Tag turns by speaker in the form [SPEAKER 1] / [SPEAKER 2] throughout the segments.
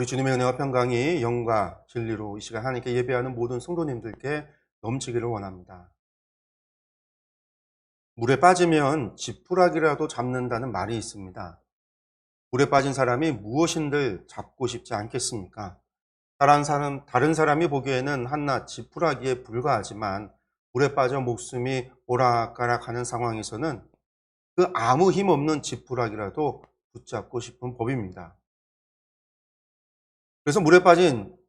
[SPEAKER 1] 우리 주님의 은혜와 평강이 영과 진리로 이 시간 하나님께 예배하는 모든 성도님들께 넘치기를 원합니다. 물에 빠지면 지푸라기라도 잡는다는 말이 있습니다. 물에 빠진 사람이 무엇인들 잡고 싶지 않겠습니까? 다른 사람이 보기에는 한낱 지푸라기에 불과하지만 물에 빠져 목숨이 오락가락하는 상황에서는 그 아무 힘 없는 지푸라기라도 붙잡고 싶은 법입니다. 그래서 물에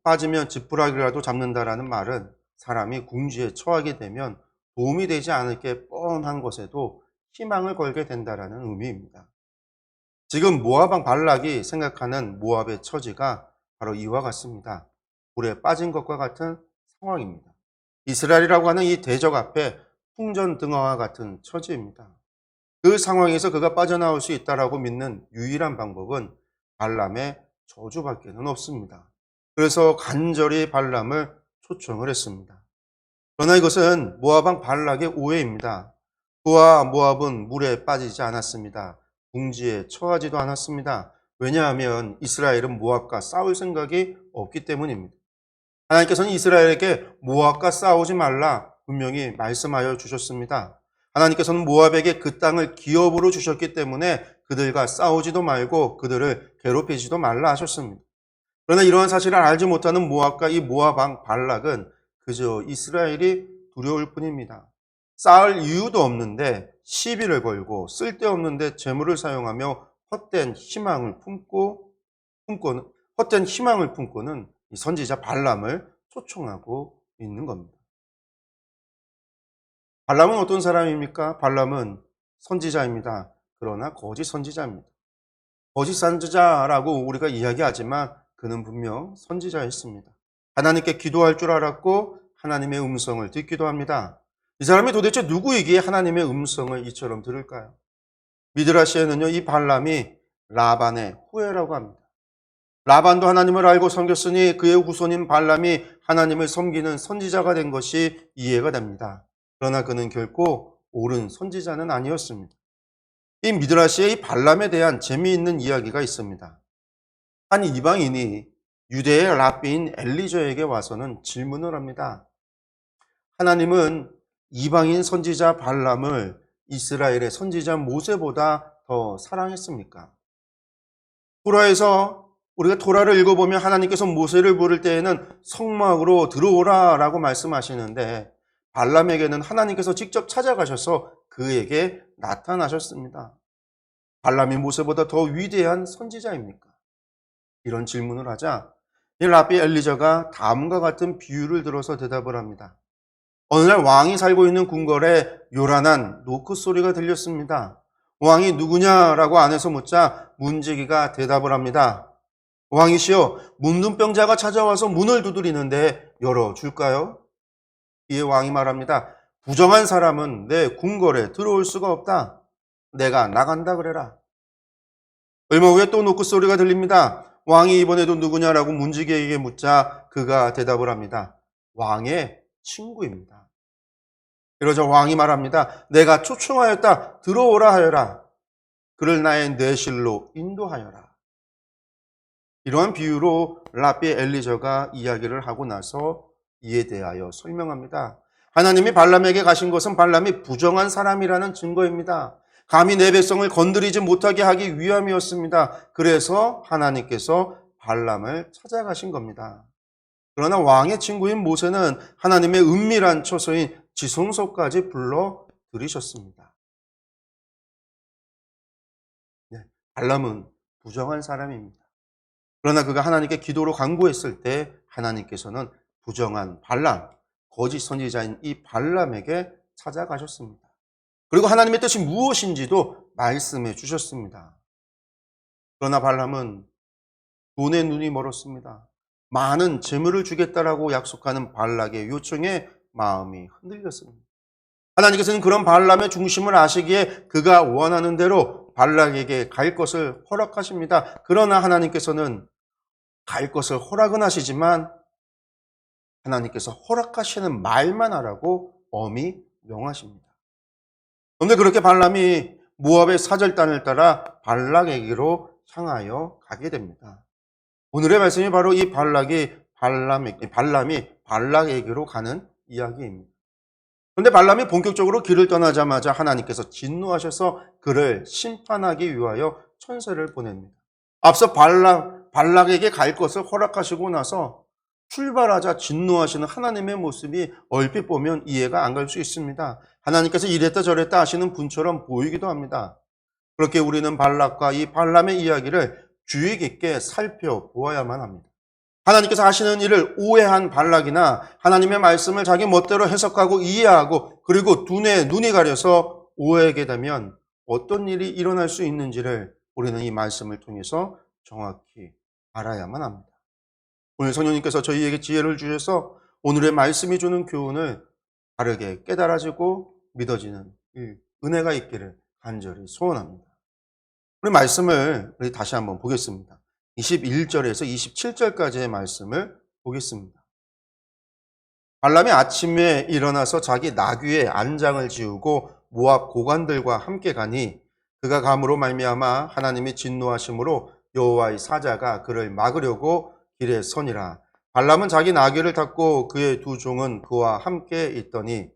[SPEAKER 1] 빠지면 지푸라기라도 잡는다라는 말은 사람이 궁지에 처하게 되면 도움이 되지 않을 게 뻔한 것에도 희망을 걸게 된다라는 의미입니다. 지금 모압 왕 발락이 생각하는 모압의 처지가 바로 이와 같습니다. 물에 빠진 것과 같은 상황입니다. 이스라엘이라고 하는 이 대적 앞에 풍전등화와 같은 처지입니다. 그 상황에서 그가 빠져나올 수 있다라고 믿는 유일한 방법은 발람의 저주밖에는 없습니다. 그래서 간절히 발람을 초청을 했습니다. 그러나 이것은 모압 왕 발락의 오해입니다. 그와 모압은 물에 빠지지 않았습니다. 궁지에 처하지도 않았습니다. 왜냐하면 이스라엘은 모압과 싸울 생각이 없기 때문입니다. 하나님께서는 이스라엘에게 모압과 싸우지 말라 분명히 말씀하여 주셨습니다. 하나님께서는 모압에게 그 땅을 기업으로 주셨기 때문에 그들과 싸우지도 말고 그들을 괴롭히지도 말라 하셨습니다. 그러나 이러한 사실을 알지 못하는 모압과 이 모압 왕 발락은 그저 이스라엘이 두려울 뿐입니다. 싸울 이유도 없는데 시비를 걸고 쓸데없는데 재물을 사용하며 헛된 희망을 품고는 이 선지자 발람을 초청하고 있는 겁니다. 발람은 어떤 사람입니까? 발람은 선지자입니다. 그러나 거짓 선지자입니다. 거짓 선지자라고 우리가 이야기하지만 그는 분명 선지자였습니다. 하나님께 기도할 줄 알았고 하나님의 음성을 듣기도 합니다. 이 사람이 도대체 누구이기에 하나님의 음성을 이처럼 들을까요? 미드라시에는요, 이 발람이 라반의 후예라고 합니다. 라반도 하나님을 알고 섬겼으니 그의 후손인 발람이 하나님을 섬기는 선지자가 된 것이 이해가 됩니다. 그러나 그는 결코 옳은 선지자는 아니었습니다. 이 미드라시에 이 발람에 대한 재미있는 이야기가 있습니다. 한 이방인이 유대의 랍비인 엘리저에게 와서는 질문을 합니다. 하나님은 이방인 선지자 발람을 이스라엘의 선지자 모세보다 더 사랑했습니까? 토라에서 우리가 토라를 읽어보면 하나님께서 모세를 부를 때에는 성막으로 들어오라 라고 말씀하시는데 발람에게는 하나님께서 직접 찾아가셔서 그에게 나타나셨습니다. 발람이 모세보다 더 위대한 선지자입니까? 이런 질문을 하자 이 랍비 엘리저가 다음과 같은 비유를 들어서 대답을 합니다. 어느 날 왕이 살고 있는 궁궐에 요란한 노크 소리가 들렸습니다. 왕이 누구냐라고 안에서 묻자 문지기가 대답을 합니다. 왕이시여, 문둥병자가 찾아와서 문을 두드리는데 열어줄까요? 이에 왕이 말합니다. 부정한 사람은 내 궁궐에 들어올 수가 없다. 내가 나간다 그래라. 얼마 후에 또 노크 소리가 들립니다. 왕이 이번에도 누구냐라고 문지기에게 묻자 그가 대답을 합니다. 왕의 친구입니다. 그러자 왕이 말합니다. 내가 초청하였다. 들어오라 하여라. 그를 나의 내실로 인도하여라. 이러한 비유로 랍비 엘리저가 이야기를 하고 나서 이에 대하여 설명합니다. 하나님이 발람에게 가신 것은 발람이 부정한 사람이라는 증거입니다. 감히 내 백성을 건드리지 못하게 하기 위함이었습니다. 그래서 하나님께서 발람을 찾아가신 겁니다. 그러나 왕의 친구인 모세는 하나님의 은밀한 처소인 지성소까지 불러 들이셨습니다. 발람은 부정한 사람입니다. 그러나 그가 하나님께 기도로 간구했을 때 하나님께서는 부정한 발람, 거짓 선지자인 이 발람에게 찾아가셨습니다. 그리고 하나님의 뜻이 무엇인지도 말씀해 주셨습니다. 그러나 발람은 돈에 눈이 멀었습니다. 많은 재물을 주겠다라고 약속하는 발락의 요청에 마음이 흔들렸습니다. 하나님께서는 그런 발람의 중심을 아시기에 그가 원하는 대로 발락에게 갈 것을 허락하십니다. 그러나 하나님께서는 갈 것을 허락은 하시지만 하나님께서 허락하시는 말만 하라고 엄히 명하십니다. 그런데 그렇게 발람이 모압의 사절단을 따라 발락에게로 향하여 가게 됩니다. 오늘의 말씀이 바로 이 발람이 발락에게로 가는 이야기입니다. 그런데 발람이 본격적으로 길을 떠나자마자 하나님께서 진노하셔서 그를 심판하기 위하여 천사를 보냅니다. 앞서 발락에게 갈 것을 허락하시고 나서 출발하자 진노하시는 하나님의 모습이 얼핏 보면 이해가 안 갈 수 있습니다. 하나님께서 이랬다 저랬다 하시는 분처럼 보이기도 합니다. 그렇게 우리는 발락과 이 발람의 이야기를 주의 깊게 살펴보아야만 합니다. 하나님께서 하시는 일을 오해한 발락이나 하나님의 말씀을 자기 멋대로 해석하고 이해하고 그리고 두뇌에 눈이 가려서 오해하게 되면 어떤 일이 일어날 수 있는지를 우리는 이 말씀을 통해서 정확히 알아야만 합니다. 오늘 성령님께서 저희에게 지혜를 주셔서 오늘의 말씀이 주는 교훈을 바르게 깨달아지고 믿어지는 은혜가 있기를 간절히 소원합니다. 우리 말씀을 우리 다시 한번 보겠습니다. 21절에서 27절까지의 말씀을 보겠습니다. 발람이 아침에 일어나서 자기 나귀의 안장을 지우고 모압 고관들과 함께 가니 그가 감으로 말미암아 하나님이 진노하심으로 여호와의 사자가 그를 막으려고 길에 서니라. 발람은 자기 나귀를 탔고 그의 두 종은 그와 함께 있더니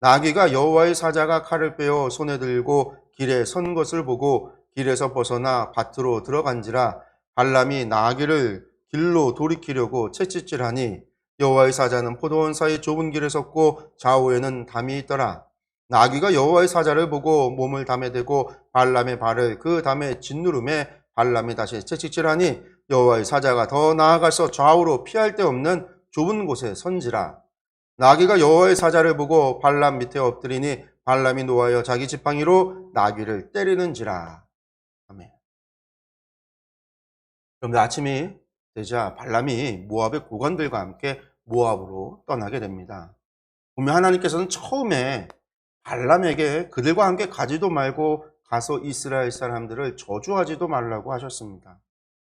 [SPEAKER 1] 나귀가 여호와의 사자가 칼을 빼어 손에 들고 길에 선 것을 보고 길에서 벗어나 밭으로 들어간지라. 발람이 나귀를 길로 돌이키려고 채찍질하니 여호와의 사자는 포도원 사이 좁은 길에 섰고 좌우에는 담이 있더라. 나귀가 여호와의 사자를 보고 몸을 담에 대고 발람의 발을 그 담에 짓누름에 발람이 다시 채찍질하니 여호와의 사자가 더 나아가서 좌우로 피할 데 없는 좁은 곳에 선지라. 나귀가 여호와의 사자를 보고 발람 밑에 엎드리니 발람이 노하여 자기 지팡이로 나귀를 때리는지라. 아멘. 그런데 아침이 되자 발람이 모압의 고관들과 함께 모압으로 떠나게 됩니다. 보면 하나님께서는 처음에 발람에게 그들과 함께 가지도 말고 가서 이스라엘 사람들을 저주하지도 말라고 하셨습니다.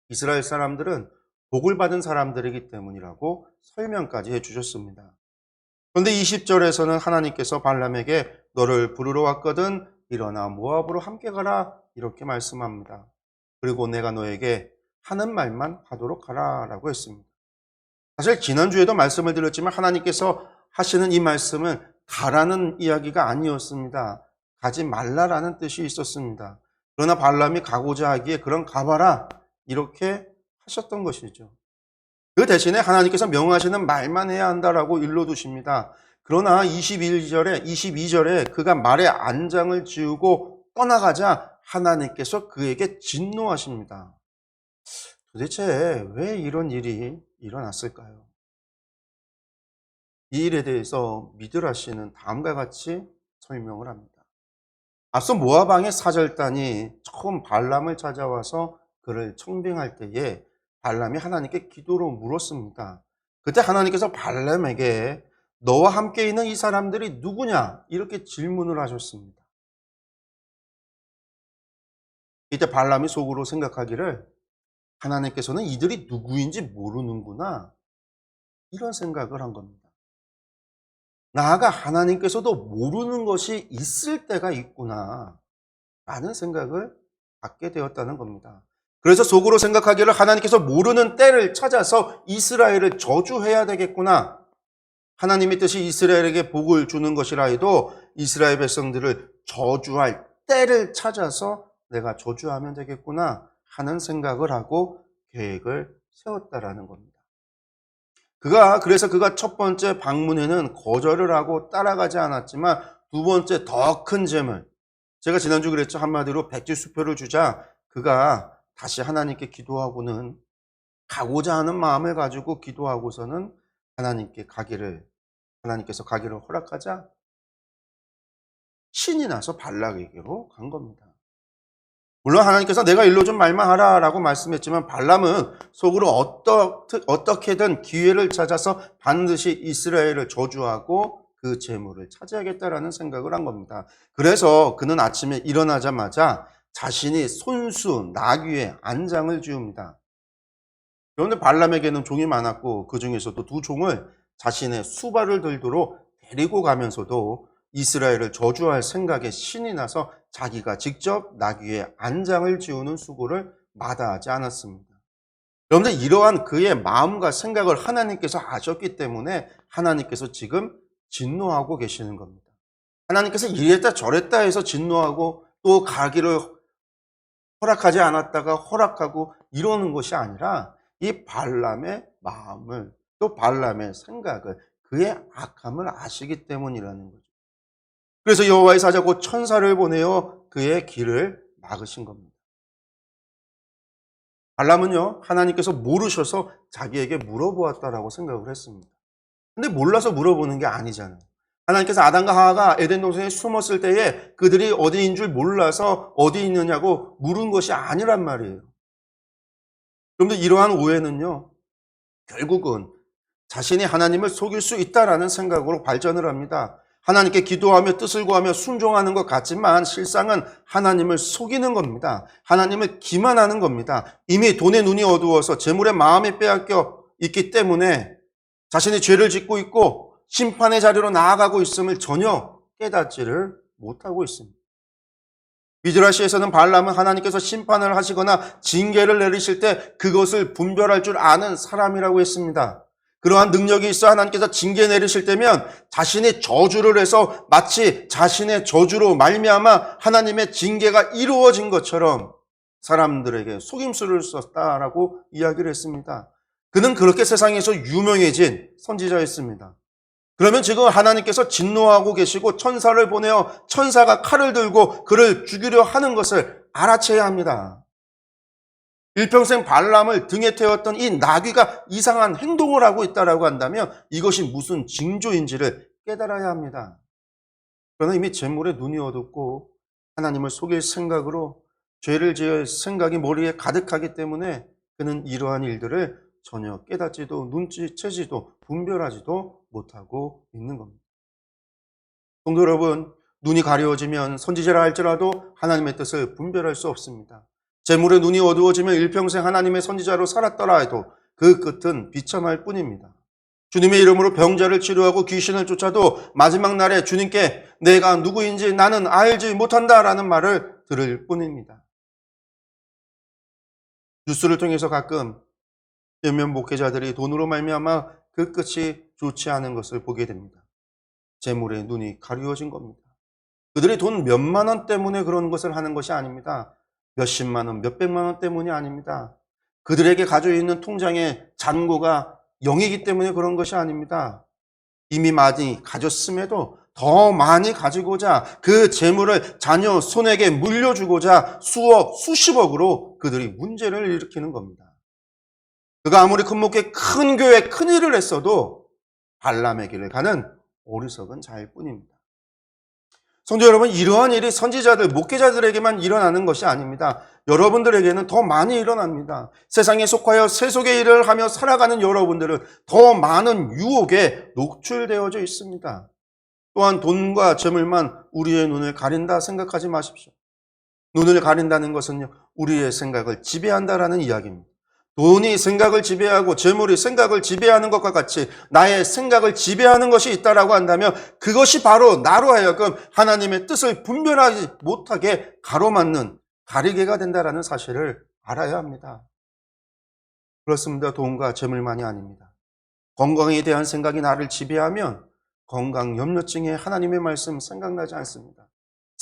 [SPEAKER 1] 이스라엘 사람들은 복을 받은 사람들이기 때문이라고 설명까지 해주셨습니다. 그런데 20절에서는 하나님께서 발람에게 너를 부르러 왔거든 일어나 모압으로 함께 가라 이렇게 말씀합니다. 그리고 내가 너에게 하는 말만 하도록 하라 라고 했습니다. 사실 지난주에도 말씀을 드렸지만 하나님께서 하시는 이 말씀은 가라는 이야기가 아니었습니다. 가지 말라라는 뜻이 있었습니다. 그러나 발람이 가고자 하기에 그럼 가봐라 이렇게 하셨던 것이죠. 그 대신에 하나님께서 명하시는 말만 해야 한다라고 일러두십니다. 그러나 22절에 그가 말의 안장을 지우고 떠나가자 하나님께서 그에게 진노하십니다. 도대체 왜 이런 일이 일어났을까요? 이 일에 대해서 미드라시는 다음과 같이 설명을 합니다. 앞서 모압 왕의 사절단이 처음 발람을 찾아와서 그를 청빙할 때에 발람이 하나님께 기도로 물었습니다. 그때 하나님께서 발람에게 너와 함께 있는 이 사람들이 누구냐? 이렇게 질문을 하셨습니다. 이때 발람이 속으로 생각하기를 하나님께서는 이들이 누구인지 모르는구나. 이런 생각을 한 겁니다. 나아가 하나님께서도 모르는 것이 있을 때가 있구나. 라는 생각을 갖게 되었다는 겁니다. 그래서 속으로 생각하기를 하나님께서 모르는 때를 찾아서 이스라엘을 저주해야 되겠구나. 하나님의 뜻이 이스라엘에게 복을 주는 것이라 해도 이스라엘 백성들을 저주할 때를 찾아서 내가 저주하면 되겠구나 하는 생각을 하고 계획을 세웠다라는 겁니다. 그래서 그가 첫 번째 방문에는 거절을 하고 따라가지 않았지만 두 번째 더 큰 재물, 제가 지난주 그랬죠. 한마디로 백지수표를 주자 그가 다시 하나님께 기도하고는 가고자 하는 마음을 가지고 기도하고서는 하나님께서 가기를 허락하자 신이 나서 발락에게로 간 겁니다. 물론 하나님께서 내가 일러준 말만 하라 라고 말씀했지만 발람은 속으로 어떻게든 기회를 찾아서 반드시 이스라엘을 저주하고 그 재물을 차지하겠다라는 생각을 한 겁니다. 그래서 그는 아침에 일어나자마자 자신이 손수 나귀의 안장을 지웁니다. 그런데 발람에게는 종이 많았고 그 중에서도 두 종을 자신의 수발을 들도록 데리고 가면서도 이스라엘을 저주할 생각에 신이 나서 자기가 직접 나귀의 안장을 지우는 수고를 마다하지 않았습니다. 여러분들 이러한 그의 마음과 생각을 하나님께서 아셨기 때문에 하나님께서 지금 진노하고 계시는 겁니다. 하나님께서 이랬다 저랬다 해서 진노하고 또 가기를 허락하지 않았다가 허락하고 이러는 것이 아니라 이 발람의 마음을 또 발람의 생각을 그의 악함을 아시기 때문이라는 거죠. 그래서 여호와의 사자 곧 천사를 보내어 그의 길을 막으신 겁니다. 발람은요, 하나님께서 모르셔서 자기에게 물어보았다라고 생각을 했습니다. 근데 몰라서 물어보는 게 아니잖아요. 하나님께서 아담과 하와가 에덴 동산에 숨었을 때에 그들이 어디인 줄 몰라서 어디 있느냐고 물은 것이 아니란 말이에요. 여러분들 이러한 오해는요, 결국은 자신이 하나님을 속일 수 있다라는 생각으로 발전을 합니다. 하나님께 기도하며 뜻을 구하며 순종하는 것 같지만 실상은 하나님을 속이는 겁니다. 하나님을 기만하는 겁니다. 이미 돈의 눈이 어두워서 재물에 마음이 빼앗겨 있기 때문에 자신이 죄를 짓고 있고 심판의 자리로 나아가고 있음을 전혀 깨닫지를 못하고 있습니다. 미드라시에서는 발람은 하나님께서 심판을 하시거나 징계를 내리실 때 그것을 분별할 줄 아는 사람이라고 했습니다. 그러한 능력이 있어 하나님께서 징계 내리실 때면 자신이 저주를 해서 마치 자신의 저주로 말미암아 하나님의 징계가 이루어진 것처럼 사람들에게 속임수를 썼다라고 이야기를 했습니다. 그는 그렇게 세상에서 유명해진 선지자였습니다. 그러면 지금 하나님께서 진노하고 계시고 천사를 보내어 천사가 칼을 들고 그를 죽이려 하는 것을 알아채야 합니다. 일평생 발람을 등에 태웠던 이 나귀가 이상한 행동을 하고 있다고 한다면 이것이 무슨 징조인지를 깨달아야 합니다. 그러나 이미 재물에 눈이 어둡고 하나님을 속일 생각으로 죄를 지을 생각이 머리에 가득하기 때문에 그는 이러한 일들을 전혀 깨닫지도 눈치채지도 분별하지도 못하고 있는 겁니다. 성도 여러분, 눈이 가려워지면 선지자라 할지라도 하나님의 뜻을 분별할 수 없습니다. 재물의 눈이 어두워지면 일평생 하나님의 선지자로 살았더라 해도 그 끝은 비참할 뿐입니다. 주님의 이름으로 병자를 치료하고 귀신을 쫓아도 마지막 날에 주님께 내가 누구인지 나는 알지 못한다라는 말을 들을 뿐입니다. 뉴스를 통해서 가끔 몇몇 목회자들이 돈으로 말미암아 그 끝이 좋지 않은 것을 보게 됩니다. 재물의 눈이 가리워진 겁니다. 그들이 돈 몇만 원 때문에 그런 것을 하는 것이 아닙니다. 몇십만 원, 몇백만 원 때문이 아닙니다. 그들에게 가지고 있는 통장에 잔고가 0이기 때문에 그런 것이 아닙니다. 이미 많이 가졌음에도 더 많이 가지고자 그 재물을 자녀 손에게 물려주고자 수억, 수십억으로 그들이 문제를 일으키는 겁니다. 그가 아무리 큰 목회, 큰 교회, 큰 일을 했어도 발람의 길을 가는 어리석은 자일 뿐입니다. 성도 여러분, 이러한 일이 선지자들, 목회자들에게만 일어나는 것이 아닙니다. 여러분들에게는 더 많이 일어납니다. 세상에 속하여 세속의 일을 하며 살아가는 여러분들은 더 많은 유혹에 노출되어져 있습니다. 또한 돈과 재물만 우리의 눈을 가린다 생각하지 마십시오. 눈을 가린다는 것은요, 우리의 생각을 지배한다라는 이야기입니다. 돈이 생각을 지배하고 재물이 생각을 지배하는 것과 같이 나의 생각을 지배하는 것이 있다라고 한다면 그것이 바로 나로 하여금 하나님의 뜻을 분별하지 못하게 가로막는 가리개가 된다라는 사실을 알아야 합니다. 그렇습니다. 돈과 재물만이 아닙니다. 건강에 대한 생각이 나를 지배하면 건강 염려증에 하나님의 말씀 생각나지 않습니다.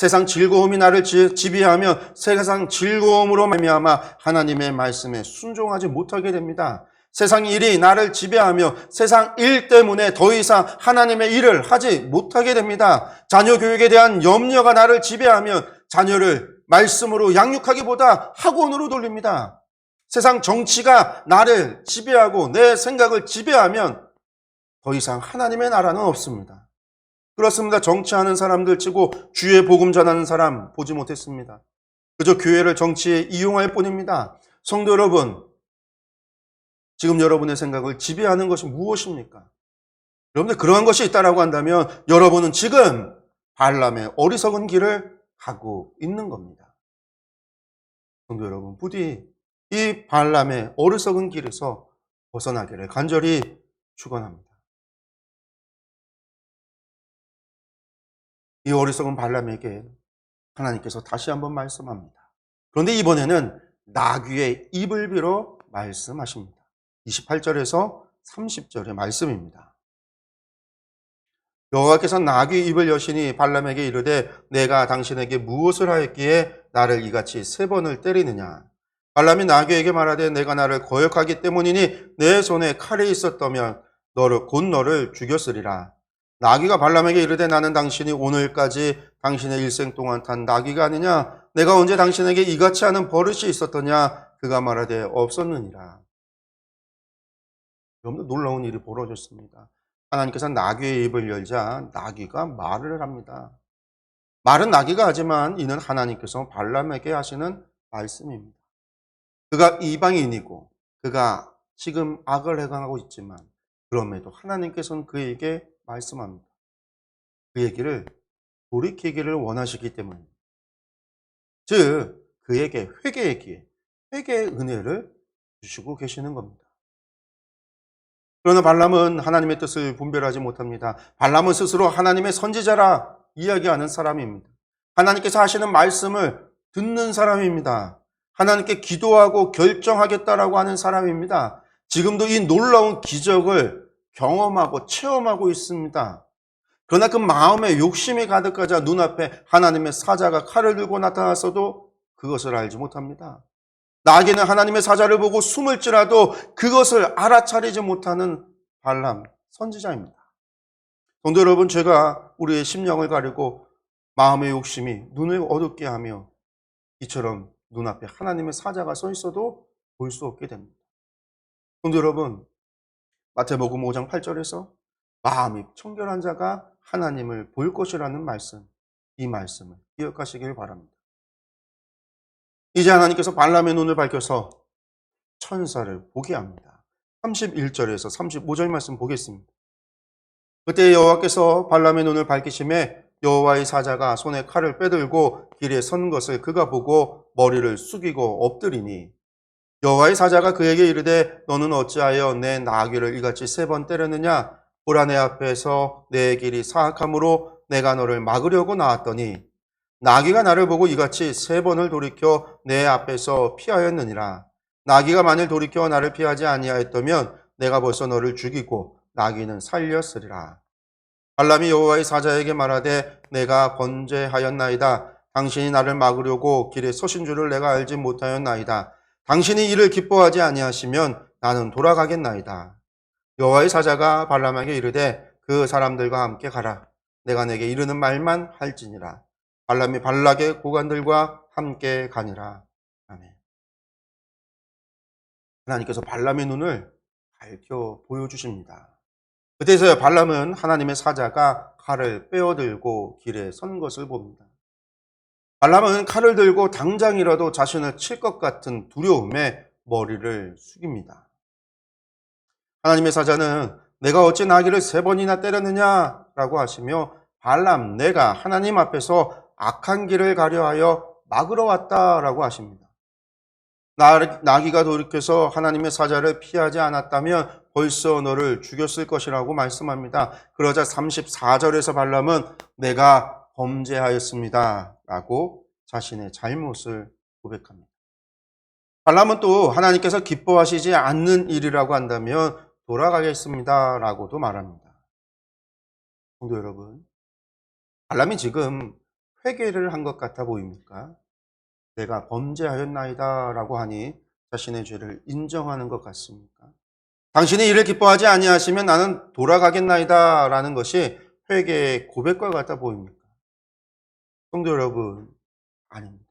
[SPEAKER 1] 세상 즐거움이 나를 지배하며 세상 즐거움으로 말미암아 하나님의 말씀에 순종하지 못하게 됩니다. 세상 일이 나를 지배하며 세상 일 때문에 더 이상 하나님의 일을 하지 못하게 됩니다. 자녀 교육에 대한 염려가 나를 지배하며 자녀를 말씀으로 양육하기보다 학원으로 돌립니다. 세상 정치가 나를 지배하고 내 생각을 지배하면 더 이상 하나님의 나라는 없습니다. 그렇습니다. 정치하는 사람들 치고 주의 복음 전하는 사람 보지 못했습니다. 그저 교회를 정치에 이용할 뿐입니다. 성도 여러분, 지금 여러분의 생각을 지배하는 것이 무엇입니까? 여러분들 그러한 것이 있다라고 한다면 여러분은 지금 발람의 어리석은 길을 가고 있는 겁니다. 성도 여러분, 부디 이 발람의 어리석은 길에서 벗어나기를 간절히 축원합니다. 이 어리석은 발람에게 하나님께서 다시 한번 말씀합니다. 그런데 이번에는 나귀의 입을 빌어 말씀하십니다. 28절에서 30절의 말씀입니다. 여호와께서 나귀 입을 여시니 발람에게 이르되 내가 당신에게 무엇을 하였기에 나를 이같이 3번을 때리느냐. 발람이 나귀에게 말하되 내가 나를 거역하기 때문이니 내 손에 칼이 있었다면 곧 너를 죽였으리라. 나귀가 발람에게 이르되 나는 당신이 오늘까지 당신의 일생 동안 탄 나귀가 아니냐. 내가 언제 당신에게 이같이 하는 버릇이 있었더냐. 그가 말하되 없었느니라. 여러분들 놀라운 일이 벌어졌습니다. 하나님께서 나귀의 입을 열자 나귀가 말을 합니다. 말은 나귀가 하지만 이는 하나님께서 발람에게 하시는 말씀입니다. 그가 이방인이고 그가 지금 악을 행하고 있지만 그럼에도 하나님께서는 그에게 말씀합니다. 그 얘기를 돌이키기를 원하시기 때문입니다. 즉 그에게 회개의 기회, 회개의 은혜를 주시고 계시는 겁니다. 그러나 발람은 하나님의 뜻을 분별하지 못합니다. 발람은 스스로 하나님의 선지자라 이야기하는 사람입니다. 하나님께서 하시는 말씀을 듣는 사람입니다. 하나님께 기도하고 결정하겠다라고 하는 사람입니다. 지금도 이 놀라운 기적을 경험하고 체험하고 있습니다. 그러나 그 마음에 욕심이 가득하자 눈앞에 하나님의 사자가 칼을 들고 나타났어도 그것을 알지 못합니다. 나귀는 하나님의 사자를 보고 숨을지라도 그것을 알아차리지 못하는 발람 선지자입니다. 성도 여러분, 제가 우리의 심령을 가리고 마음의 욕심이 눈을 어둡게 하며 이처럼 눈앞에 하나님의 사자가 서 있어도 볼 수 없게 됩니다. 성도 여러분, 마태복음 5장 8절에서 마음이 청결한 자가 하나님을 볼 것이라는 말씀, 이 말씀을 기억하시길 바랍니다. 이제 하나님께서 발람의 눈을 밝혀서 천사를 보게 합니다. 31절에서 35절 말씀 보겠습니다. 그때 여호와께서 발람의 눈을 밝히심에 여호와의 사자가 손에 칼을 빼들고 길에 선 것을 그가 보고 머리를 숙이고 엎드리니 여호와의 사자가 그에게 이르되 너는 어찌하여 내 나귀를 이같이 3번 때렸느냐. 보라 내 앞에서 내 길이 사악함으로 내가 너를 막으려고 나왔더니 나귀가 나를 보고 이같이 3번을 돌이켜 내 앞에서 피하였느니라. 나귀가 만일 돌이켜 나를 피하지 아니하였다면 내가 벌써 너를 죽이고 나귀는 살렸으리라. 발람이 여호와의 사자에게 말하되 내가 번제하였나이다. 당신이 나를 막으려고 길에 서신 줄을 내가 알지 못하였나이다. 당신이 이를 기뻐하지 아니하시면 나는 돌아가겠나이다. 여호와의 사자가 발람에게 이르되 그 사람들과 함께 가라. 내가 내게 이르는 말만 할지니라. 발람이 발락의 고관들과 함께 가니라. 아멘. 하나님께서 발람의 눈을 밝혀 보여주십니다. 그때서야 발람은 하나님의 사자가 칼을 빼어들고 길에 선 것을 봅니다. 발람은 칼을 들고 당장이라도 자신을 칠 것 같은 두려움에 머리를 숙입니다. 하나님의 사자는 내가 어찌 나귀를 3번이나 때렸느냐라고 하시며 발람 내가 하나님 앞에서 악한 길을 가려하여 막으러 왔다라고 하십니다. 나귀가 돌이켜서 하나님의 사자를 피하지 않았다면 벌써 너를 죽였을 것이라고 말씀합니다. 그러자 34절에서 발람은 내가 범죄하였습니다 라고 자신의 잘못을 고백합니다. 발람은 또 하나님께서 기뻐하시지 않는 일이라고 한다면 돌아가겠습니다 라고도 말합니다. 성도 여러분, 발람이 지금 회개를 한 것 같아 보입니까? 내가 범죄하였나이다 라고 하니 자신의 죄를 인정하는 것 같습니까? 당신이 이를 기뻐하지 아니하시면 나는 돌아가겠나이다 라는 것이 회개의 고백과 같아 보입니까? 성도 여러분, 아닙니다.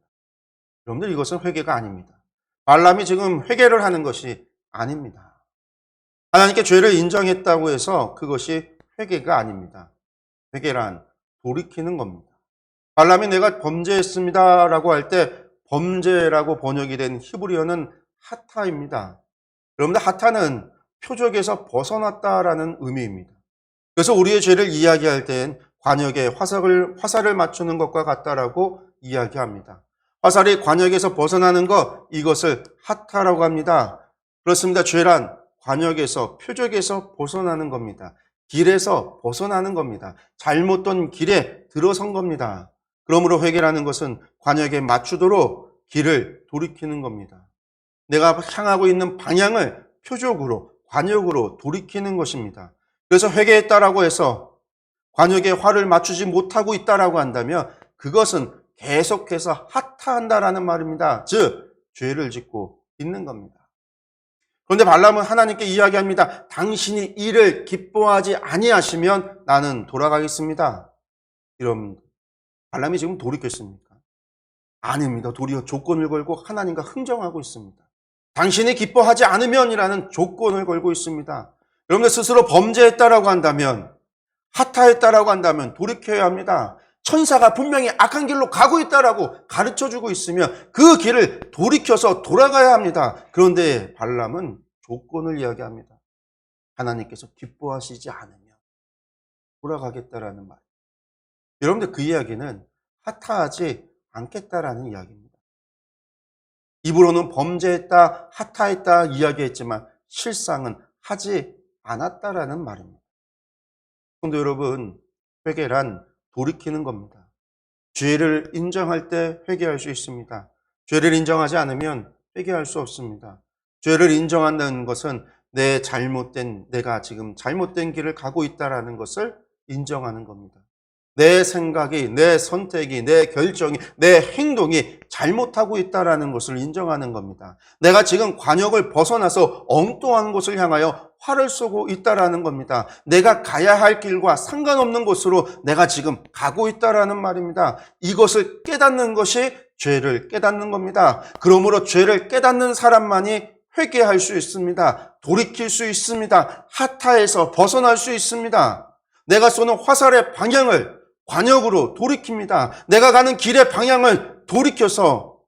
[SPEAKER 1] 여러분들 이것은 회개가 아닙니다. 발람이 지금 회개를 하는 것이 아닙니다. 하나님께 죄를 인정했다고 해서 그것이 회개가 아닙니다. 회개란 돌이키는 겁니다. 발람이 내가 범죄했습니다 라고 할 때 범죄라고 번역이 된 히브리어는 하타입니다. 여러분들 하타는 표적에서 벗어났다라는 의미입니다. 그래서 우리의 죄를 이야기할 땐 관역에 화살을 맞추는 것과 같다라고 이야기합니다. 화살이 관역에서 벗어나는 것, 이것을 하타라고 합니다. 그렇습니다. 죄란 관역에서, 표적에서 벗어나는 겁니다. 길에서 벗어나는 겁니다. 잘못된 길에 들어선 겁니다. 그러므로 회개라는 것은 관역에 맞추도록 길을 돌이키는 겁니다. 내가 향하고 있는 방향을 표적으로, 관역으로 돌이키는 것입니다. 그래서 회개했다라고 해서 관역에 화를 맞추지 못하고 있다라고 한다면 그것은 계속해서 하타한다라는 말입니다. 즉, 죄를 짓고 있는 겁니다. 그런데 발람은 하나님께 이야기합니다. 당신이 이를 기뻐하지 아니하시면 나는 돌아가겠습니다. 이런 발람이 지금 돌이켰습니까? 아닙니다. 도리어 조건을 걸고 하나님과 흥정하고 있습니다. 당신이 기뻐하지 않으면이라는 조건을 걸고 있습니다. 여러분들 스스로 범죄했다라고 한다면, 하타했다라고 한다면 돌이켜야 합니다. 천사가 분명히 악한 길로 가고 있다라고 가르쳐주고 있으면 그 길을 돌이켜서 돌아가야 합니다. 그런데 발람은 조건을 이야기합니다. 하나님께서 기뻐하시지 않으면 돌아가겠다라는 말. 여러분들 그 이야기는 하타하지 않겠다라는 이야기입니다. 입으로는 범죄했다, 하타했다 이야기했지만 실상은 하지 않았다라는 말입니다. 성도 여러분, 회개란 돌이키는 겁니다. 죄를 인정할 때 회개할 수 있습니다. 죄를 인정하지 않으면 회개할 수 없습니다. 죄를 인정한다는 것은 내가 지금 잘못된 길을 가고 있다라는 것을 인정하는 겁니다. 내 생각이, 내 선택이, 내 결정이, 내 행동이 잘못하고 있다라는 것을 인정하는 겁니다. 내가 지금 관역을 벗어나서 엉뚱한 곳을 향하여 화를 쏘고 있다라는 겁니다. 내가 가야 할 길과 상관없는 곳으로 내가 지금 가고 있다라는 말입니다. 이것을 깨닫는 것이 죄를 깨닫는 겁니다. 그러므로 죄를 깨닫는 사람만이 회개할 수 있습니다. 돌이킬 수 있습니다. 하타에서 벗어날 수 있습니다. 내가 쏘는 화살의 방향을 관역으로 돌이킵니다. 내가 가는 길의 방향을 돌이켜서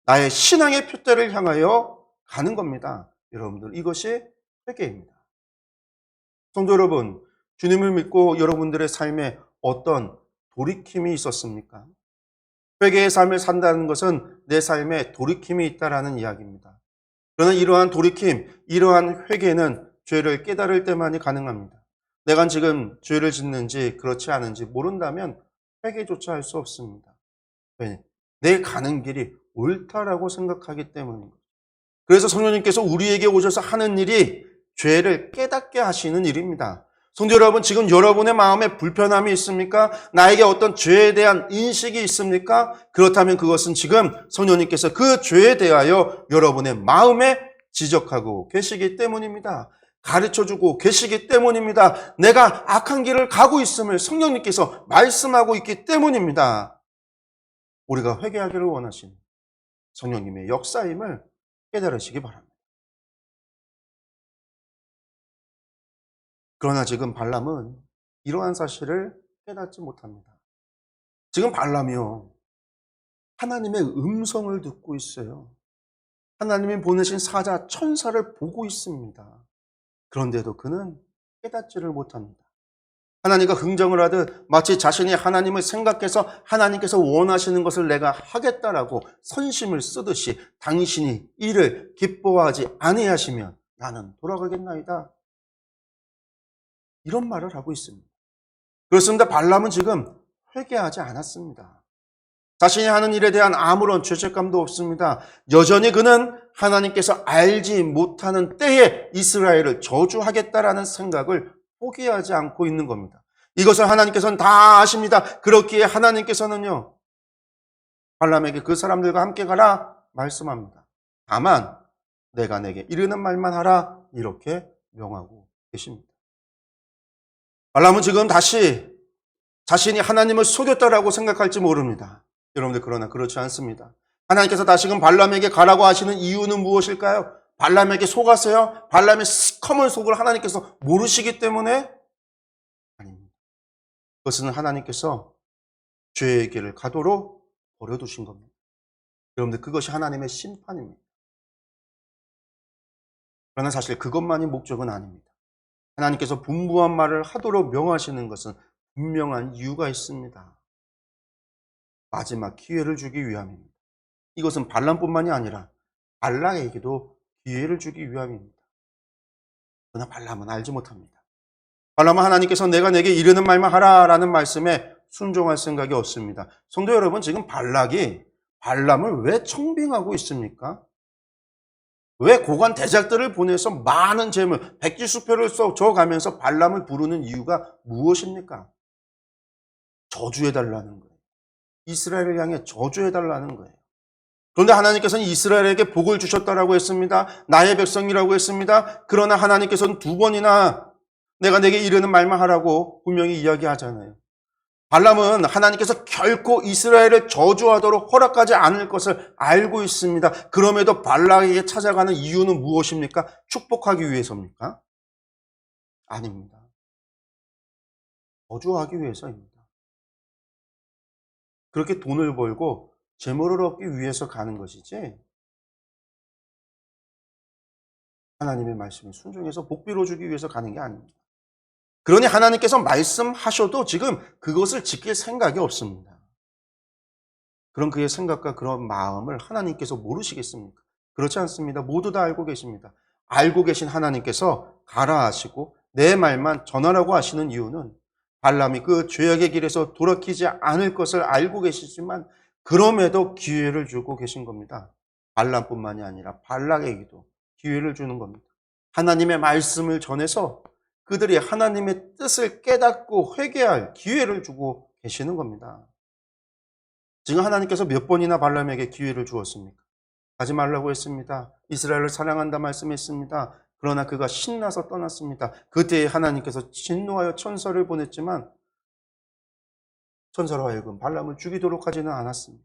[SPEAKER 1] 나의 신앙의 표대를 향하여 가는 겁니다. 여러분들, 이것이 회개입니다. 성도 여러분, 주님을 믿고 여러분들의 삶에 어떤 돌이킴이 있었습니까? 회개의 삶을 산다는 것은 내 삶에 돌이킴이 있다라는 이야기입니다. 그러나 이러한 돌이킴, 이러한 회개는 죄를 깨달을 때만이 가능합니다. 내가 지금 죄를 짓는지 그렇지 않은지 모른다면 회개조차 할 수 없습니다. 왜? 내 가는 길이 옳다라고 생각하기 때문입니다. 그래서 성령님께서 우리에게 오셔서 하는 일이 죄를 깨닫게 하시는 일입니다. 성도 여러분, 지금 여러분의 마음에 불편함이 있습니까? 나에게 어떤 죄에 대한 인식이 있습니까? 그렇다면 그것은 지금 성령님께서 그 죄에 대하여 여러분의 마음에 지적하고 계시기 때문입니다. 가르쳐주고 계시기 때문입니다. 내가 악한 길을 가고 있음을 성령님께서 말씀하고 있기 때문입니다. 우리가 회개하기를 원하시는 성령님의 역사임을 깨달으시기 바랍니다. 그러나 지금 발람은 이러한 사실을 깨닫지 못합니다. 지금 발람이요, 하나님의 음성을 듣고 있어요. 하나님이 보내신 사자 천사를 보고 있습니다. 그런데도 그는 깨닫지를 못합니다. 하나님과 흥정을 하듯 마치 자신이 하나님을 생각해서 하나님께서 원하시는 것을 내가 하겠다라고 선심을 쓰듯이 당신이 이를 기뻐하지 아니하시면 나는 돌아가겠나이다. 이런 말을 하고 있습니다. 그렇습니다. 발람은 지금 회개하지 않았습니다. 자신이 하는 일에 대한 아무런 죄책감도 없습니다. 여전히 그는 하나님께서 알지 못하는 때에 이스라엘을 저주하겠다라는 생각을 포기하지 않고 있는 겁니다. 이것을 하나님께서는 다 아십니다. 그렇기에 하나님께서는요, 발람에게 그 사람들과 함께 가라 말씀합니다. 다만 내가 내게 이르는 말만 하라 이렇게 명하고 계십니다. 발람은 지금 다시 자신이 하나님을 속였다라고 생각할지 모릅니다. 여러분들, 그러나 그렇지 않습니다. 하나님께서 다시금 발람에게 가라고 하시는 이유는 무엇일까요? 발람에게 속았어요? 발람의 시커먼 속을 하나님께서 모르시기 때문에? 아닙니다. 그것은 하나님께서 죄의 길을 가도록 버려두신 겁니다. 여러분들, 그것이 하나님의 심판입니다. 그러나 사실 그것만이 목적은 아닙니다. 하나님께서 분부한 말을 하도록 명하시는 것은 분명한 이유가 있습니다. 마지막 기회를 주기 위함입니다. 이것은 발람뿐만이 아니라 발락에게도 기회를 주기 위함입니다. 그러나 발람은 알지 못합니다. 발람은 하나님께서 내가 내게 이르는 말만 하라라는 말씀에 순종할 생각이 없습니다. 성도 여러분, 지금 발락이 발람을 왜 청빙하고 있습니까? 왜 고관 대작들을 보내서 많은 재물, 백지수표를 줘가면서 발람을 부르는 이유가 무엇입니까? 저주해달라는 거예요. 이스라엘을 향해 저주해달라는 거예요. 그런데 하나님께서는 이스라엘에게 복을 주셨다라고 했습니다. 나의 백성이라고 했습니다. 그러나 하나님께서는 두 번이나 내가 내게 이르는 말만 하라고 분명히 이야기하잖아요. 발람은 하나님께서 결코 이스라엘을 저주하도록 허락하지 않을 것을 알고 있습니다. 그럼에도 발락에게 찾아가는 이유는 무엇입니까? 축복하기 위해서입니까? 아닙니다. 저주하기 위해서입니다. 그렇게 돈을 벌고 재물을 얻기 위해서 가는 것이지 하나님의 말씀에 순종해서 복비로 주기 위해서 가는 게 아닙니다. 그러니 하나님께서 말씀하셔도 지금 그것을 지킬 생각이 없습니다. 그런 그의 생각과 그런 마음을 하나님께서 모르시겠습니까? 그렇지 않습니다. 모두 다 알고 계십니다. 알고 계신 하나님께서 가라 하시고 내 말만 전하라고 하시는 이유는 발람이 그 죄악의 길에서 돌이키지 않을 것을 알고 계시지만 그럼에도 기회를 주고 계신 겁니다. 발람뿐만이 아니라 발락에게도 기회를 주는 겁니다. 하나님의 말씀을 전해서 그들이 하나님의 뜻을 깨닫고 회개할 기회를 주고 계시는 겁니다. 지금 하나님께서 몇 번이나 발람에게 기회를 주었습니까? 가지 말라고 했습니다. 이스라엘을 사랑한다 말씀했습니다. 그러나 그가 신나서 떠났습니다. 그때 하나님께서 진노하여 천사를 보냈지만 천사로 하여금 발람을 죽이도록 하지는 않았습니다.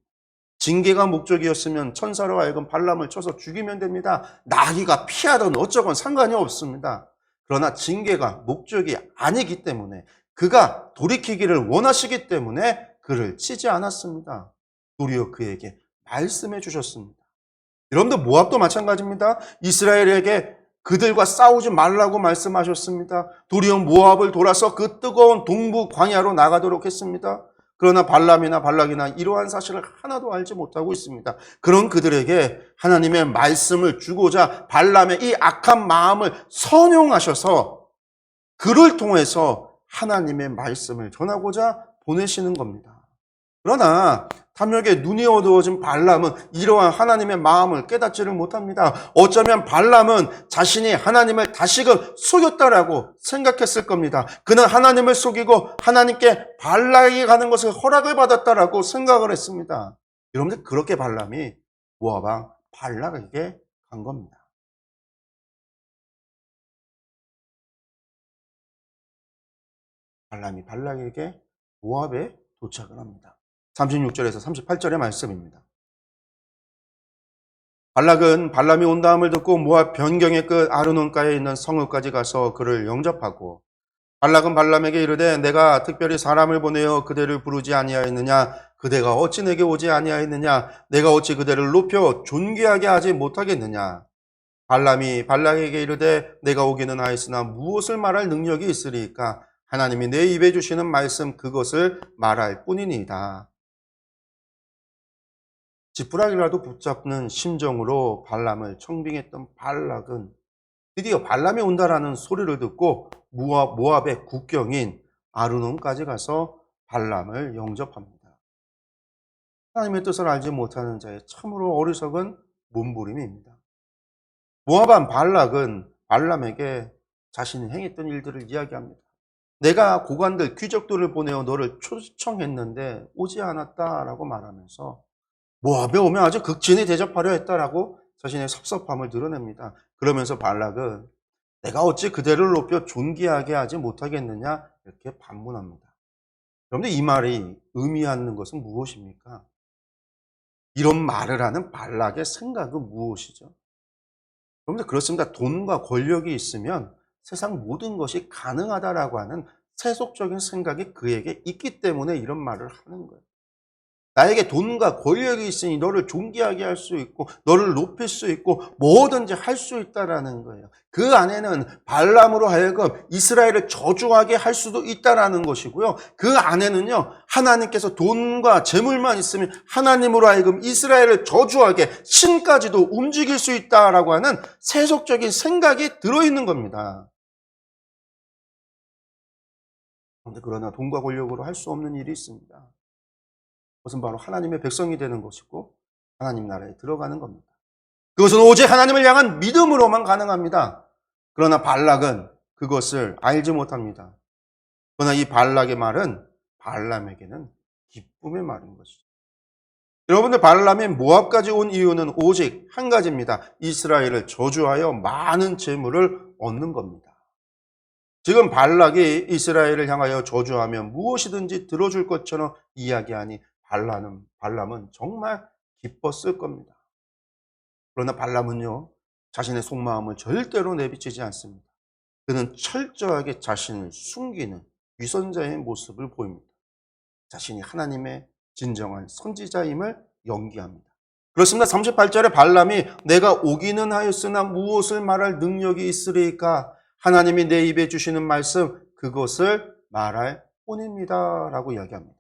[SPEAKER 1] 징계가 목적이었으면 천사로 하여금 발람을 쳐서 죽이면 됩니다. 나귀가 피하든 어쩌건 상관이 없습니다. 그러나 징계가 목적이 아니기 때문에 그가 돌이키기를 원하시기 때문에 그를 치지 않았습니다. 도리어 그에게 말씀해 주셨습니다. 여러분들 모압도 마찬가지입니다. 이스라엘에게 그들과 싸우지 말라고 말씀하셨습니다. 도리어 모압을 돌아서 그 뜨거운 동부 광야로 나가도록 했습니다. 그러나 발람이나 발락이나 이러한 사실을 하나도 알지 못하고 있습니다. 그런 그들에게 하나님의 말씀을 주고자 발람의 이 악한 마음을 선용하셔서 그를 통해서 하나님의 말씀을 전하고자 보내시는 겁니다. 그러나 탐욕에 눈이 어두워진 발람은 이러한 하나님의 마음을 깨닫지를 못합니다. 어쩌면 발람은 자신이 하나님을 다시금 속였다라고 생각했을 겁니다. 그는 하나님을 속이고 하나님께 발락에게 가는 것을 허락을 받았다라고 생각을 했습니다. 여러분들 그렇게 발람이 모압 왕 발락에게 간 겁니다. 발람이 발락에게 모압에 도착을 합니다. 36절에서 38절의 말씀입니다. 발락은 발람이 온다함을 듣고 모압 변경의 끝 아르논가에 있는 성읍까지 가서 그를 영접하고 발락은 발람에게 이르되 내가 특별히 사람을 보내어 그대를 부르지 아니하였느냐 그대가 어찌 내게 오지 아니하였느냐 내가 어찌 그대를 높여 존귀하게 하지 못하겠느냐 발람이 발락에게 이르되 내가 오기는 하였으나 무엇을 말할 능력이 있으리까 하나님이 내 입에 주시는 말씀 그것을 말할 뿐이니이다. 지푸라기라도 붙잡는 심정으로 발람을 청빙했던 발락은 드디어 발람이 온다라는 소리를 듣고 모압의 국경인 아르논까지 가서 발람을 영접합니다. 하나님의 뜻을 알지 못하는 자의 참으로 어리석은 몸부림입니다. 모압 왕 발락은 발람에게 자신이 행했던 일들을 이야기합니다. 내가 고관들, 귀족들을 보내어 너를 초청했는데 오지 않았다라고 말하면서 모압에 오면 아주 극진히 대접하려 했다라고 자신의 섭섭함을 드러냅니다. 그러면서 발락은 내가 어찌 그대를 높여 존귀하게 하지 못하겠느냐 이렇게 반문합니다. 그런데 이 말이 의미하는 것은 무엇입니까? 이런 말을 하는 발락의 생각은 무엇이죠? 그런데 그렇습니다. 돈과 권력이 있으면 세상 모든 것이 가능하다라고 하는 세속적인 생각이 그에게 있기 때문에 이런 말을 하는 거예요. 나에게 돈과 권력이 있으니 너를 존귀하게 할 수 있고 너를 높일 수 있고 뭐든지 할 수 있다라는 거예요. 그 안에는 발람으로 하여금 이스라엘을 저주하게 할 수도 있다라는 것이고요. 그 안에는요. 하나님께서 돈과 재물만 있으면 하나님으로 하여금 이스라엘을 저주하게 신까지도 움직일 수 있다라고 하는 세속적인 생각이 들어있는 겁니다. 그런데 그러나 돈과 권력으로 할 수 없는 일이 있습니다. 그것은 바로 하나님의 백성이 되는 것이고 하나님 나라에 들어가는 겁니다. 그것은 오직 하나님을 향한 믿음으로만 가능합니다. 그러나 발락은 그것을 알지 못합니다. 그러나 이 발락의 말은 발람에게는 기쁨의 말인 것이죠. 여러분들, 발람이 모압까지 온 이유는 오직 한 가지입니다. 이스라엘을 저주하여 많은 재물을 얻는 겁니다. 지금 발락이 이스라엘을 향하여 저주하면 무엇이든지 들어줄 것처럼 이야기하니 발람은 정말 기뻤을 겁니다. 그러나 발람은요, 자신의 속마음을 절대로 내비치지 않습니다. 그는 철저하게 자신을 숨기는 위선자의 모습을 보입니다. 자신이 하나님의 진정한 선지자임을 연기합니다. 그렇습니다. 38절에 발람이 내가 오기는 하였으나 무엇을 말할 능력이 있으리까? 하나님이 내 입에 주시는 말씀 그것을 말할 뿐입니다 라고 이야기합니다.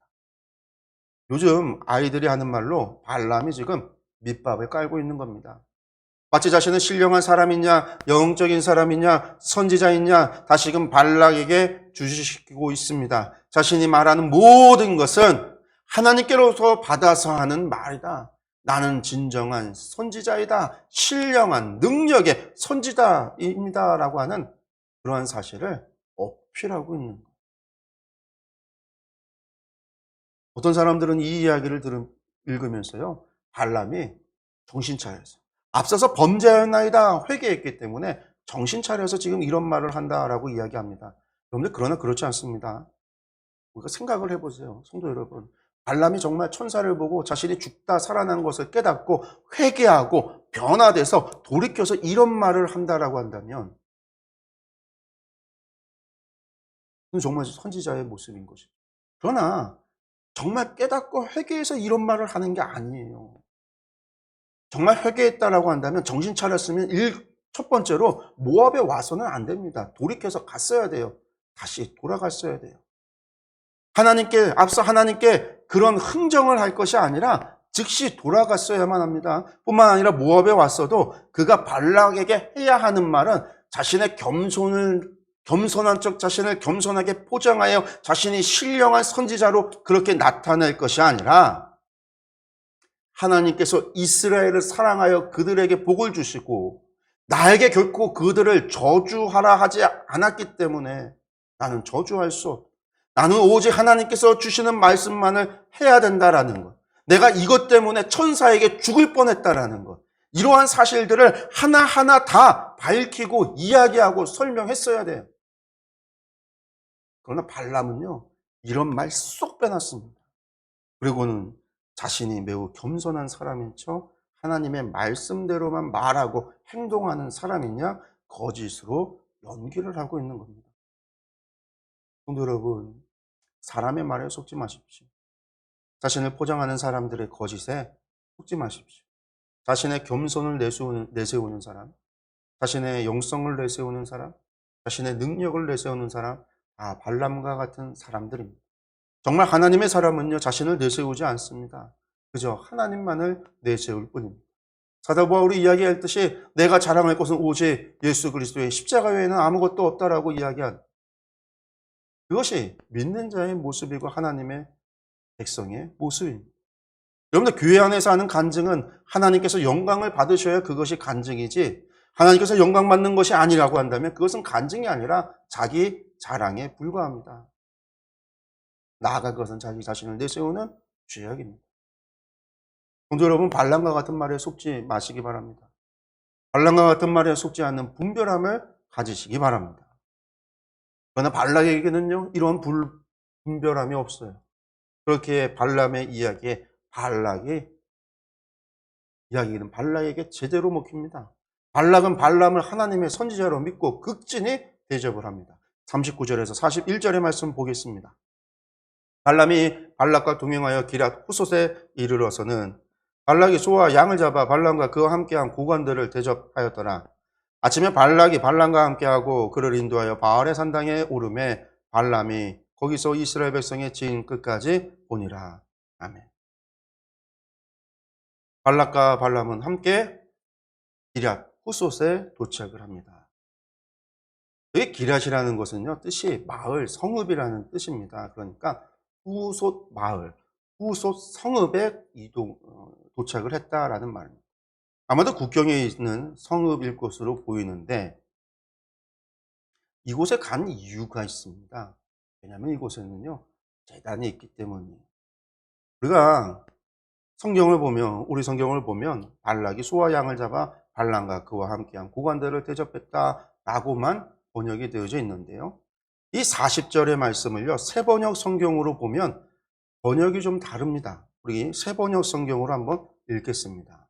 [SPEAKER 1] 요즘 아이들이 하는 말로 발람이 지금 밑밥을 깔고 있는 겁니다. 마치 자신은 신령한 사람이냐, 영적인 사람이냐, 선지자이냐 다시금 발락에게 주시시키고 있습니다. 자신이 말하는 모든 것은 하나님께로서 받아서 하는 말이다. 나는 진정한 선지자이다. 신령한 능력의 선지자입니다. 라고 하는 그러한 사실을 어필하고 있는 거예요. 어떤 사람들은 이 이야기를 읽으면서요, 발람이 정신 차려서 앞서서 범죄하였나이다 회개했기 때문에 정신 차려서 지금 이런 말을 한다라고 이야기합니다. 여러분들, 그러나 그렇지 않습니다. 우리가 생각을 해보세요. 성도 여러분, 발람이 정말 천사를 보고 자신이 죽다 살아난 것을 깨닫고 회개하고 변화돼서 돌이켜서 이런 말을 한다라고 한다면 그건 정말 선지자의 모습인 것이죠. 그러나 정말 깨닫고 회개해서 이런 말을 하는 게 아니에요. 정말 회개했다라고 한다면, 정신 차렸으면 첫 번째로 모압에 와서는 안 됩니다. 돌이켜서 갔어야 돼요. 다시 돌아갔어야 돼요. 앞서 하나님께 그런 흥정을 할 것이 아니라 즉시 돌아갔어야만 합니다. 뿐만 아니라 모압에 왔어도 그가 발락에게 해야 하는 말은 자신의 겸손한 척 자신을 겸손하게 포장하여 자신이 신령한 선지자로 그렇게 나타낼 것이 아니라, 하나님께서 이스라엘을 사랑하여 그들에게 복을 주시고 나에게 결코 그들을 저주하라 하지 않았기 때문에 나는 저주할 수 없다. 나는 오직 하나님께서 주시는 말씀만을 해야 된다라는 것. 내가 이것 때문에 천사에게 죽을 뻔했다라는 것. 이러한 사실들을 하나하나 다 밝히고 이야기하고 설명했어야 돼요. 그러나 발람은요, 이런 말 쏙 빼놨습니다. 그리고는 자신이 매우 겸손한 사람인 척 하나님의 말씀대로만 말하고 행동하는 사람이냐, 거짓으로 연기를 하고 있는 겁니다. 성도 여러분, 사람의 말에 속지 마십시오. 자신을 포장하는 사람들의 거짓에 속지 마십시오. 자신의 겸손을 내세우는 사람, 자신의 영성을 내세우는 사람, 자신의 능력을 내세우는 사람, 다 발람과 같은 사람들입니다. 정말 하나님의 사람은요, 자신을 내세우지 않습니다. 그저 하나님만을 내세울 뿐입니다. 사도 바울이 이야기했듯이 내가 자랑할 것은 오직 예수 그리스도의 십자가 외에는 아무것도 없다라고 이야기한, 그것이 믿는 자의 모습이고 하나님의 백성의 모습입니다. 여러분들, 교회 안에서 하는 간증은 하나님께서 영광을 받으셔야 그것이 간증이지, 하나님께서 영광 받는 것이 아니라고 한다면 그것은 간증이 아니라 자기 자랑에 불과합니다. 나아가 그것은 자기 자신을 내세우는 죄악입니다. 성도 여러분, 발람과 같은 말에 속지 마시기 바랍니다. 발람과 같은 말에 속지 않는 분별함을 가지시기 바랍니다. 그러나 발락에게는요, 이런 분별함이 없어요. 그렇게 발람의 이야기는 발락에게 제대로 먹힙니다. 발락은 발람을 하나님의 선지자로 믿고 극진히 대접을 합니다. 39절에서 41절의 말씀 보겠습니다. 발람이 발락과 동행하여 기랏 후솥에 이르러서는 발락이 소와 양을 잡아 발람과 그와 함께한 고관들을 대접하였더라. 아침에 발락이 발람과 함께하고 그를 인도하여 바알의 산당에 오르매 발람이 거기서 이스라엘 백성의 진 끝까지 보니라. 아멘. 발락과 발람은 함께 기랏 후솥에 도착을 합니다. 이 기랏이라는 것은요, 뜻이 마을, 성읍이라는 뜻입니다. 그러니까 후솥 마을, 후솥 성읍에 도착을 했다라는 말입니다. 아마도 국경에 있는 성읍일 것으로 보이는데 이곳에 간 이유가 있습니다. 왜냐하면 이곳에는요, 제단이 있기 때문이에요. 우리가 우리 성경을 보면 발락이 소와 양을 잡아 발람과 그와 함께한 고관들을 대접했다라고만 번역이 되어져 있는데요. 이 40절의 말씀을요, 새번역 성경으로 보면 번역이 좀 다릅니다. 우리 새번역 성경으로 한번 읽겠습니다.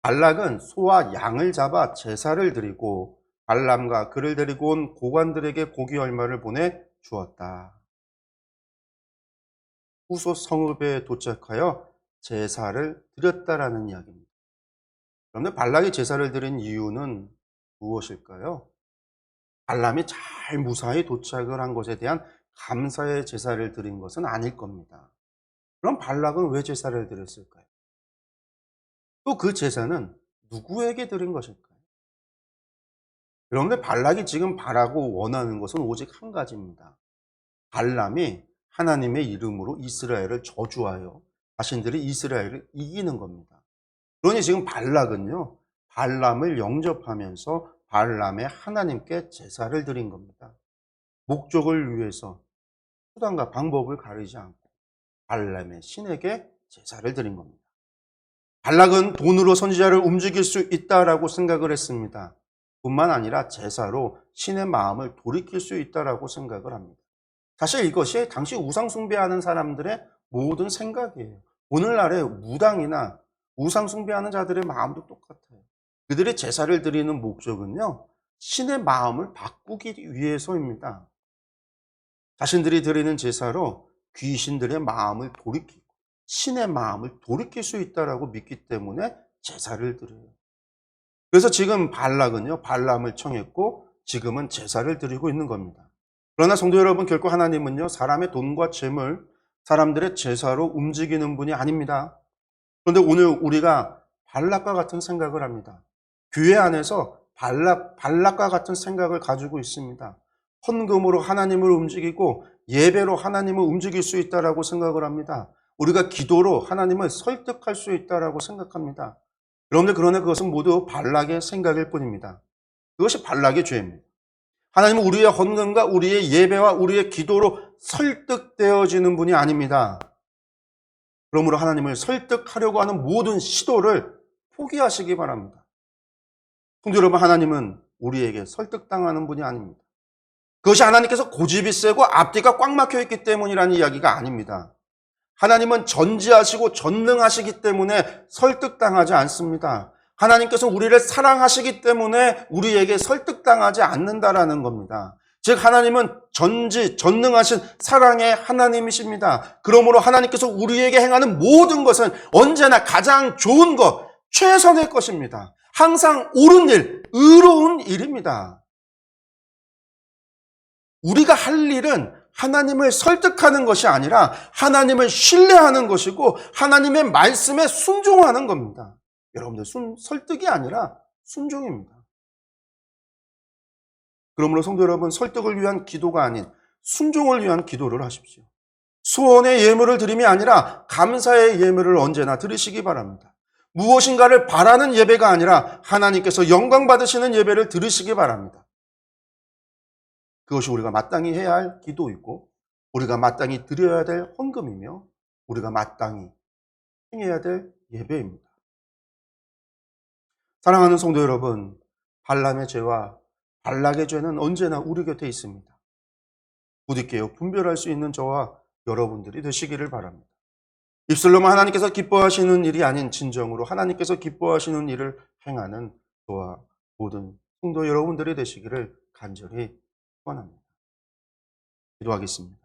[SPEAKER 1] 발락은 소와 양을 잡아 제사를 드리고 발람과 그를 데리고 온 고관들에게 고기 얼마를 보내 주었다. 후소 성읍에 도착하여 제사를 드렸다라는 이야기입니다. 그런데 발락이 제사를 드린 이유는 무엇일까요? 발람이 잘 무사히 도착을 한 것에 대한 감사의 제사를 드린 것은 아닐 겁니다. 그럼 발락은 왜 제사를 드렸을까요? 또 그 제사는 누구에게 드린 것일까요? 그런데 발락이 지금 바라고 원하는 것은 오직 한 가지입니다. 발람이 하나님의 이름으로 이스라엘을 저주하여 자신들이 이스라엘을 이기는 겁니다. 그러니 지금 발락은요, 발람을 영접하면서 발람의 하나님께 제사를 드린 겁니다. 목적을 위해서 수단과 방법을 가리지 않고 발람의 신에게 제사를 드린 겁니다. 발락은 돈으로 선지자를 움직일 수 있다라고 생각을 했습니다. 뿐만 아니라 제사로 신의 마음을 돌이킬 수 있다라고 생각을 합니다. 사실 이것이 당시 우상 숭배하는 사람들의 모든 생각이에요. 오늘날의 무당이나 우상 숭배하는 자들의 마음도 똑같아요. 그들의 제사를 드리는 목적은요, 신의 마음을 바꾸기 위해서입니다. 자신들이 드리는 제사로 귀신들의 마음을 돌이키고 신의 마음을 돌이킬 수 있다라고 믿기 때문에 제사를 드려요. 그래서 지금 발락은요, 발람을 청했고 지금은 제사를 드리고 있는 겁니다. 그러나 성도 여러분, 결코 하나님은요, 사람의 돈과 재물, 사람들의 제사로 움직이는 분이 아닙니다. 그런데 오늘 우리가 발락과 같은 생각을 합니다. 교회 안에서 발락과 같은 생각을 가지고 있습니다. 헌금으로 하나님을 움직이고 예배로 하나님을 움직일 수 있다라고 생각을 합니다. 우리가 기도로 하나님을 설득할 수 있다라고 생각합니다. 여러분들, 그러나 그것은 모두 발락의 생각일 뿐입니다. 그것이 발락의 죄입니다. 하나님은 우리의 헌금과 우리의 예배와 우리의 기도로 설득되어지는 분이 아닙니다. 그러므로 하나님을 설득하려고 하는 모든 시도를 포기하시기 바랍니다. 성도 여러분, 하나님은 우리에게 설득당하는 분이 아닙니다. 그것이 하나님께서 고집이 세고 앞뒤가 꽉 막혀 있기 때문이라는 이야기가 아닙니다. 하나님은 전지하시고 전능하시기 때문에 설득당하지 않습니다. 하나님께서 우리를 사랑하시기 때문에 우리에게 설득당하지 않는다라는 겁니다. 즉 하나님은 전능하신 사랑의 하나님이십니다. 그러므로 하나님께서 우리에게 행하는 모든 것은 언제나 가장 좋은 것, 최선의 것입니다. 항상 옳은 일, 의로운 일입니다. 우리가 할 일은 하나님을 설득하는 것이 아니라 하나님을 신뢰하는 것이고 하나님의 말씀에 순종하는 겁니다. 여러분들, 설득이 아니라 순종입니다. 그러므로 성도 여러분, 설득을 위한 기도가 아닌 순종을 위한 기도를 하십시오. 소원의 예물을 드림이 아니라 감사의 예물을 언제나 드리시기 바랍니다. 무엇인가를 바라는 예배가 아니라 하나님께서 영광 받으시는 예배를 드리시기 바랍니다. 그것이 우리가 마땅히 해야 할 기도이고 우리가 마땅히 드려야 될 헌금이며 우리가 마땅히 행해야 될 예배입니다. 사랑하는 성도 여러분, 발람의 죄와 발락의 죄는 언제나 우리 곁에 있습니다. 부디 깨어 분별할 수 있는 저와 여러분들이 되시기를 바랍니다. 입술로만 하나님께서 기뻐하시는 일이 아닌 진정으로 하나님께서 기뻐하시는 일을 행하는 저와 모든 성도 여러분들이 되시기를 간절히 원합니다. 기도하겠습니다.